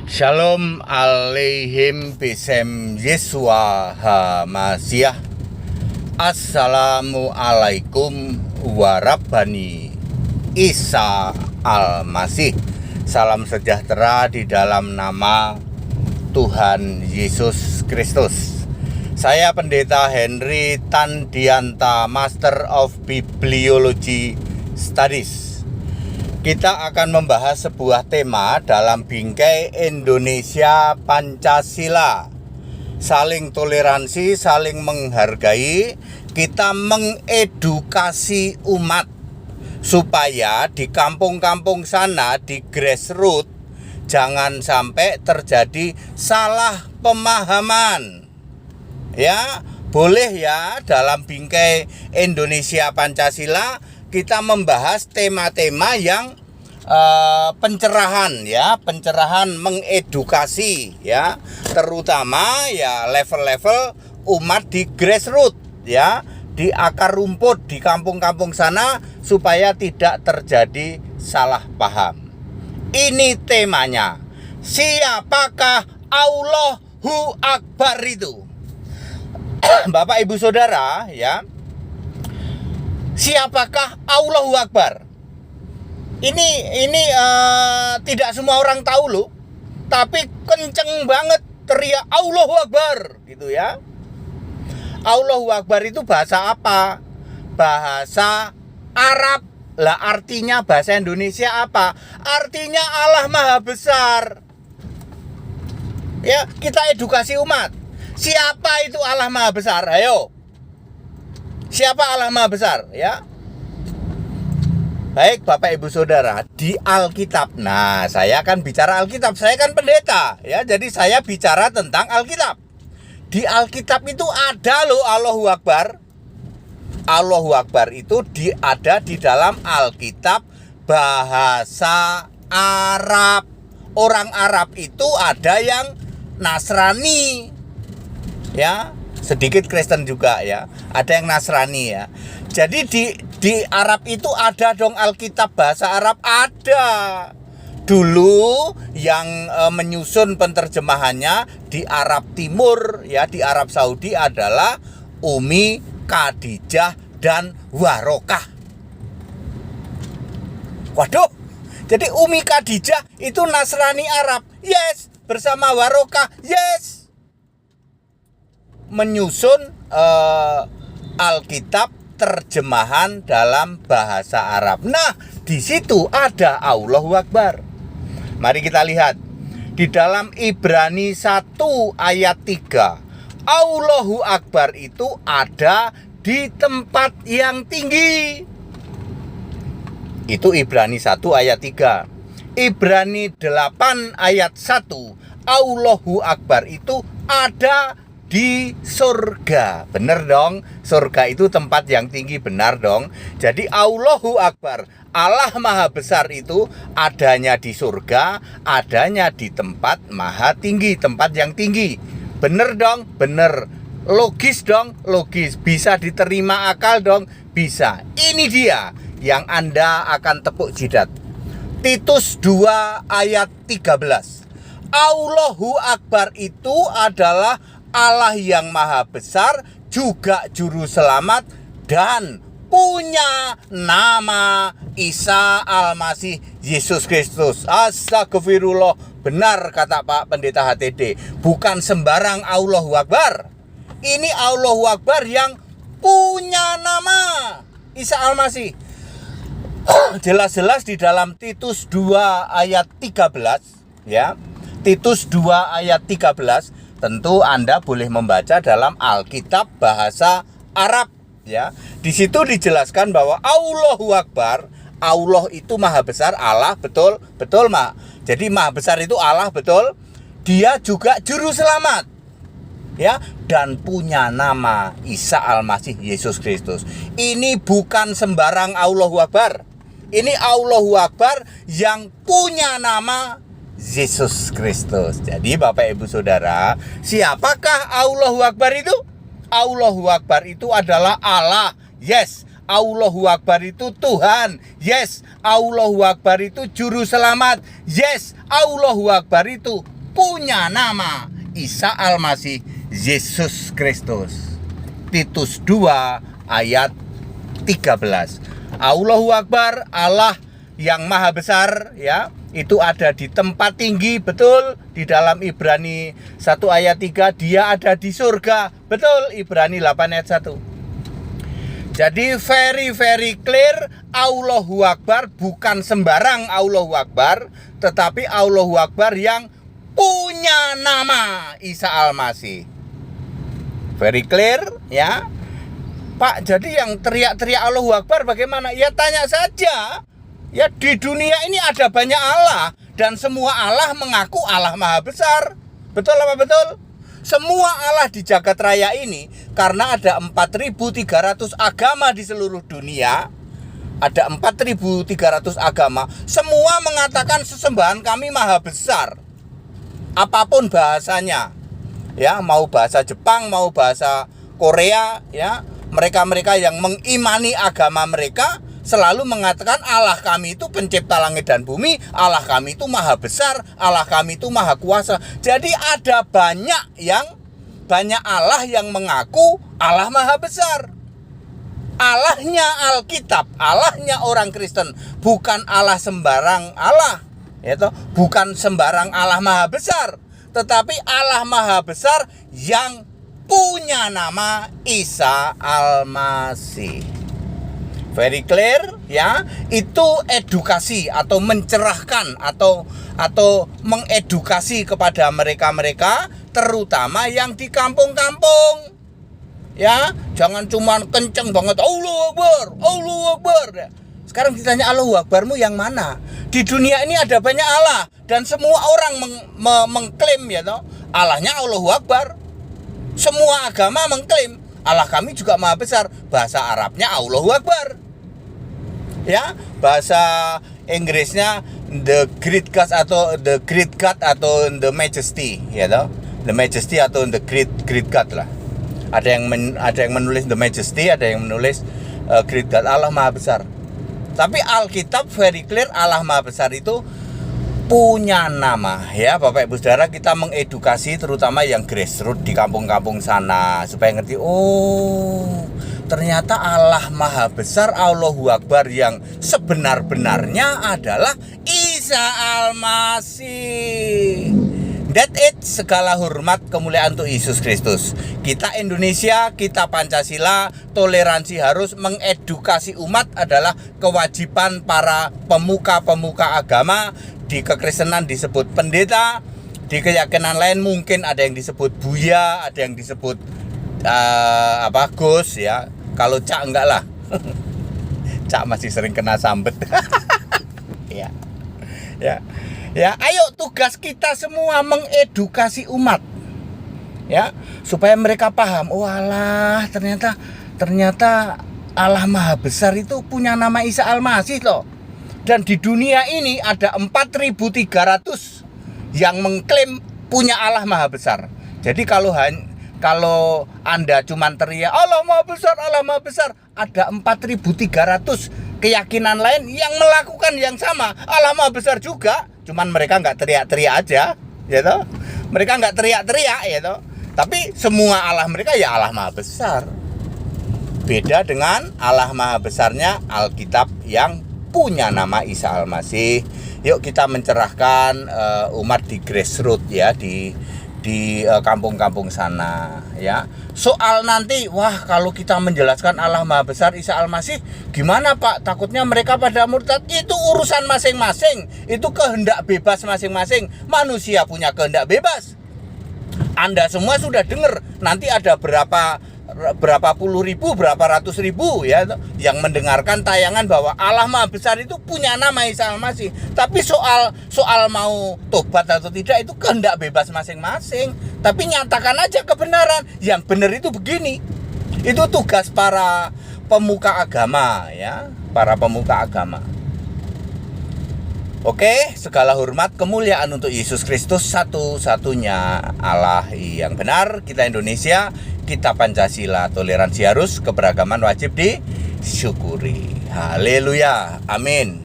Shalom alaihim bisem Yesua HaMasiah. Assalamualaikum warahmatullahi Isa Al-Masih. Salam sejahtera di dalam nama Tuhan Yesus Kristus. Saya Pendeta Henry Tandianta, Master of Bibliology Studies. Kita akan membahas sebuah tema dalam bingkai Indonesia Pancasila. Saling toleransi, saling menghargai, kita mengedukasi umat supaya di kampung-kampung sana, di grassroots, jangan sampai terjadi salah pemahaman. Ya, boleh ya dalam bingkai Indonesia Pancasila kita membahas tema-tema yang pencerahan ya, pencerahan mengedukasi ya, terutama ya level-level umat di grassroots ya, di akar rumput di kampung-kampung sana supaya tidak terjadi salah paham. Ini temanya. Siapakah Allahu Akbar itu? Bapak Ibu Saudara ya, siapakah Allahu Akbar? Ini tidak semua orang tahu loh, tapi kenceng banget teriak Allahu Akbar gitu ya. Allahu Akbar itu bahasa apa? Bahasa Arab. Lah artinya bahasa Indonesia apa? Artinya Allah Maha Besar. Ya, kita edukasi umat. Siapa itu Allah Maha Besar? Ayo. Siapa Allah Maha Besar ya? Baik Bapak Ibu Saudara, di Alkitab. Nah, saya akan bicara Alkitab. Saya kan pendeta ya, jadi saya bicara tentang Alkitab. Di Alkitab itu ada loh Allahu Akbar. Allahu Akbar itu ada di dalam Alkitab bahasa Arab. Orang Arab itu ada yang Nasrani ya, sedikit Kristen juga ya, ada yang Nasrani ya. Jadi di Arab itu ada dong Alkitab bahasa Arab, ada. Dulu yang menyusun penterjemahannya di Arab Timur ya, di Arab Saudi adalah Umi, Khadijah dan Warokah. Waduh, jadi Umi Khadijah itu Nasrani Arab, yes, bersama Warokah, yes, menyusun Alkitab terjemahan dalam bahasa Arab. Nah, di situ ada Allahu Akbar. Mari kita lihat di dalam Ibrani 1 ayat 3. Allahu Akbar itu ada di tempat yang tinggi. Itu Ibrani 1 ayat 3. Ibrani 8 ayat 1. Allahu Akbar itu ada di surga. Benar dong, surga itu tempat yang tinggi, benar dong. Jadi Allahu Akbar, Allah Maha Besar itu adanya di surga, adanya di tempat maha tinggi, tempat yang tinggi. Benar dong, benar. Logis dong, logis. Bisa diterima akal dong, bisa. Ini dia yang Anda akan tepuk jidat. Titus 2 ayat 13. Allahu Akbar itu adalah Allah yang Maha Besar, juga Juru Selamat, dan punya nama Isa Al-Masih Yesus Kristus. Astagfirullah, benar kata Pak Pendeta HTD. Bukan sembarang Allahu Akbar. Ini Allahu Akbar yang punya nama Isa Al-Masih. Jelas-jelas di dalam Titus 2 ayat 13 ya. Titus 2 ayat 13. Tentu Anda boleh membaca dalam Alkitab bahasa Arab ya. Di situ dijelaskan bahwa Allahu Akbar, Allah itu Maha Besar, Allah, betul, betul Mak. Jadi Maha Besar itu Allah, betul. Dia juga Juru Selamat ya, dan punya nama Isa Al-Masih Yesus Kristus. Ini bukan sembarang Allahu Akbar. Ini Allahu Akbar yang punya nama Yesus Kristus. Jadi Bapak Ibu Saudara, siapakah Allahu Akbar itu? Allahu Akbar itu adalah Allah. Yes, Allahu Akbar itu Tuhan. Yes, Allahu Akbar itu Juru Selamat. Yes, Allahu Akbar itu punya nama Isa Al-Masih Yesus Kristus. Titus 2 ayat 13. Allahu Akbar, Allah yang maha besar, ya, itu ada di tempat tinggi, betul. Di dalam Ibrani 1 ayat 3, dia ada di surga, betul. Ibrani 8 ayat 1. Jadi very clear, Allahu Akbar bukan sembarang Allahu Akbar, tetapi Allahu Akbar yang punya nama Isa Al-Masih. Very clear, ya. Pak, jadi yang teriak-teriak Allahu Akbar bagaimana? Ya tanya saja. Ya, di dunia ini ada banyak Allah, dan semua Allah mengaku Allah Maha Besar. Betul apa betul? Semua Allah di jagat raya ini, karena ada 4.300 agama di seluruh dunia, ada 4.300 agama, semua mengatakan sesembahan kami Maha Besar. Apapun bahasanya, ya, mau bahasa Jepang, mau bahasa Korea, ya, mereka-mereka yang mengimani agama mereka selalu mengatakan Allah kami itu pencipta langit dan bumi, Allah kami itu maha besar, Allah kami itu maha kuasa. Jadi ada banyak Allah yang mengaku Allah maha besar. Allahnya Alkitab, Allahnya orang Kristen, bukan Allah sembarang Allah, ya toh? Bukan sembarang Allah maha besar, tetapi Allah maha besar yang punya nama Isa Al-Masih. Very clear, ya. Itu edukasi atau mencerahkan atau mengedukasi kepada mereka-mereka, terutama yang di kampung-kampung. Ya, jangan cuma kenceng banget Allahu Akbar, Allahu Akbar. Sekarang ditanya Allahu Akbarmu yang mana? Di dunia ini ada banyak Allah, dan semua orang mengklaim, ya toh, Allahnya Allahu Akbar. Semua agama mengklaim Allah kami juga maha besar. Bahasa Arabnya Allahu Akbar, ya. Bahasa Inggrisnya the great God atau the great God atau the majesty, ya toh, the majesty atau the great God lah. Ada yang menulis the majesty, ada yang menulis great God. Allah maha besar. Tapi Alkitab very clear, Allah maha besar itu punya nama, ya. Bapak Ibu Saudara, kita mengedukasi terutama yang grassroots di kampung-kampung sana supaya ngerti, oh, ternyata Allah maha besar, Allahu Akbar yang sebenar-benarnya adalah Isa Al-Masih. That it, segala hormat kemuliaan untuk Yesus Kristus. Kita Indonesia, kita Pancasila, toleransi harus mengedukasi umat adalah kewajiban para pemuka-pemuka agama. Di kekristenan disebut pendeta, di keyakinan lain mungkin ada yang disebut buya, ada yang disebut Gus, ya. Kalau Cak enggak lah. Cak masih sering kena sambet. Ya. Ya. Ya, ayo tugas kita semua mengedukasi umat. Ya, supaya mereka paham, oh alah, ternyata Allah Maha Besar itu punya nama Isa Al-Masih loh. Dan di dunia ini ada 4.300 yang mengklaim punya Allah Maha Besar. Jadi kalau Anda cuma teriak Allah Maha Besar, Allah Maha Besar, ada 4.300 keyakinan lain yang melakukan yang sama, Allah Maha Besar juga. Cuman mereka nggak teriak-teriak aja, ya toh. Mereka nggak teriak-teriak, ya toh. Tapi semua Allah mereka ya Allah Maha Besar. Beda dengan Allah Maha Besarnya Alkitab yang punya nama Isa Al-Masih. Yuk kita mencerahkan umat di grassroots, ya, di kampung-kampung sana, ya. Soal nanti, wah, kalau kita menjelaskan Allah Maha Besar Isa Al-Masih, gimana Pak? Takutnya mereka pada murtad. Itu urusan masing-masing. Itu kehendak bebas masing-masing. Manusia punya kehendak bebas. Anda semua sudah dengar, nanti ada berapa puluh ribu, berapa ratus ribu, ya, yang mendengarkan tayangan bahwa Allah Maha Besar itu punya nama Isa Al-Masih. Tapi soal mau tobat atau tidak itu kehendak bebas masing-masing. Tapi nyatakan aja kebenaran. Yang benar itu begini. Itu tugas para pemuka agama, ya, para pemuka agama. Oke, segala hormat kemuliaan untuk Yesus Kristus, satu-satunya Allah yang benar. Kita Indonesia, kita Pancasila, toleransi harus, keberagaman wajib disyukuri. Haleluya, amin.